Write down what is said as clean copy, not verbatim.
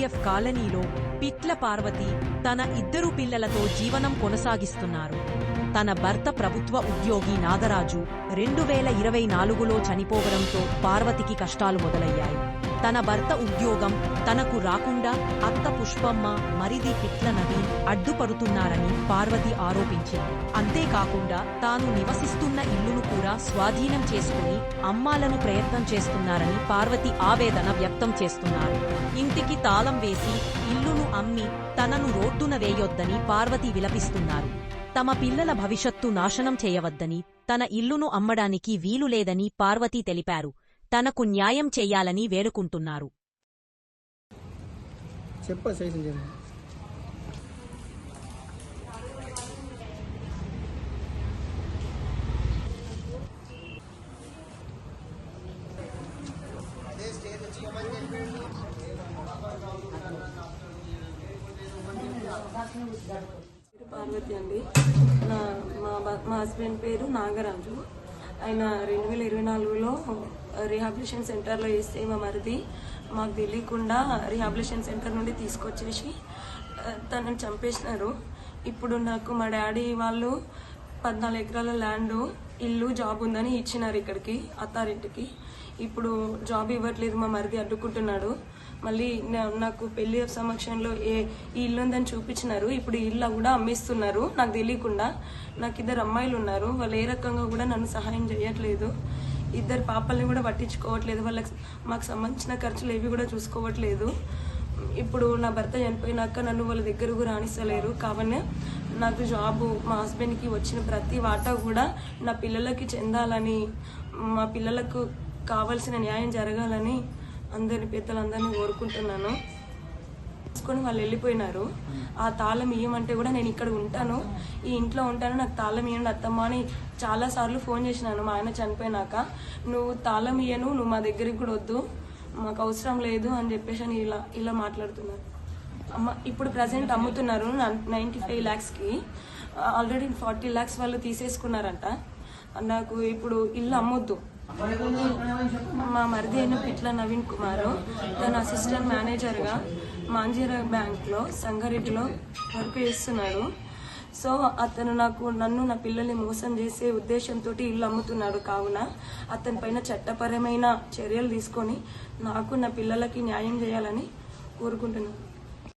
KGF కాలనీలో పిట్ల పార్వతి తన 2 పిల్లలతో జీవనం కొనసాగిస్తున్నారు. తన భర్త ప్రభుత్వ ఉద్యోగి నాగరాజు 2024లో చనిపోవడంతో పార్వతికి కష్టాలు మొదలయ్యాయి. తన భర్త ఉద్యోగం తనకు రాకుండా అత్త పుష్పమ్మ, మరిది పిట్ల నవీన్ అడ్డుపడుతున్నారని పార్వతి ఆరోపించింది. అంతేకాకుండా తాను నివసిస్తున్న ఇల్లును కూడా స్వాధీనం చేసుకుని అమ్మాలను ప్రయత్నం చేస్తున్నారని పార్వతి ఆవేదన వ్యక్తం చేస్తున్నారు. ఇంటికి తాళం వేసి ఇల్లును అమ్మి తనను రోడ్డున వేయొద్దని పార్వతి విలపిస్తున్నారు. తమ పిల్లల భవిష్యత్తు నాశనం చేయవద్దని, తన ఇల్లును అమ్మడానికి వీలులేదని పార్వతి తెలిపారు. తనకు న్యాయం చెయ్యాలని వేడుకుంటున్నారు. పార్వతి అండి. మా హస్బెండ్ పేరు నాగరాజు. ఆయన 2024లో రీహాబిలిటేషన్ సెంటర్లో వేస్తే మా మరిది మాకు తెలియకుండా రీహాబిలిటేషన్ సెంటర్ నుండి తీసుకొచ్చేసి తనని చంపేసినారు. ఇప్పుడు నాకు మా డాడీ వాళ్ళు 14 ఎకరాల ల్యాండ్, ఇల్లు, జాబ్ ఉందని ఇచ్చినారు ఇక్కడికి అత్తారింటికి. ఇప్పుడు జాబ్ ఇవ్వట్లేదు, మా మరిది అడ్డుకుంటున్నాడు. మళ్ళీ నాకు పెళ్లి సమక్షంలో ఈ ఇల్లు ఉందని చూపించినారు. ఇప్పుడు ఈ ఇల్లు కూడా అమ్మేస్తున్నారు నాకు తెలియకుండా. నాకు 2 అమ్మాయిలు ఉన్నారు. వాళ్ళు ఏ రకంగా కూడా నన్ను సహాయం చేయట్లేదు. 2 పాపల్ని కూడా పట్టించుకోవట్లేదు. వాళ్ళకి మాకు సంబంధించిన ఖర్చులు ఏవి కూడా చూసుకోవట్లేదు. ఇప్పుడు నా భర్త చనిపోయినాక నన్ను వాళ్ళ దగ్గరకు రాణిస్తలేరు. కావనే నాకు జాబు, మా హస్బెండ్కి వచ్చిన ప్రతి వాటా కూడా నా పిల్లలకి చెందాలని, మా పిల్లలకు కావాల్సిన న్యాయం జరగాలని పెద్దలందరినీ కోరుకుంటున్నాను. తీసుకొని వాళ్ళు వెళ్ళిపోయినారు. ఆ తాళం ఇయ్యమంటే కూడా నేను ఇక్కడ ఉంటాను, ఈ ఇంట్లో ఉంటాను, నాకు తాళం ఇయ్యండి అత్తమ్మ అని చాలా సార్లు ఫోన్ చేసినాను. మా ఆయన చనిపోయినాక నువ్వు తాళం ఇయ్యను, నువ్వు మా దగ్గరికి కూడా వద్దు, మాకు అవసరం లేదు అని చెప్పేసి అని ఇలా మాట్లాడుతున్నారు. ఇప్పుడు ప్రజెంట్ అమ్ముతున్నారు 95 lakhsకి. ఆల్రెడీ 40 lakhs వాళ్ళు తీసేసుకున్నారంట. నాకు ఇప్పుడు ఇల్లు అమ్మొద్దు. మా మరిది అయిన పిట్ల నవీన్ కుమార్ తన అసిస్టెంట్ మేనేజర్గా మాంజీరా బ్యాంక్లో సంగారెడ్డిలో వర్క్ చేస్తున్నాడు. సో అతను నన్ను నా పిల్లల్ని మోసం చేసే ఉద్దేశంతో ఇల్లు అమ్ముతున్నాడు. కావున అతని పైన చట్టపరమైన చర్యలు తీసుకొని నాకు నా పిల్లలకి న్యాయం చేయాలని కోరుకుంటున్నాను.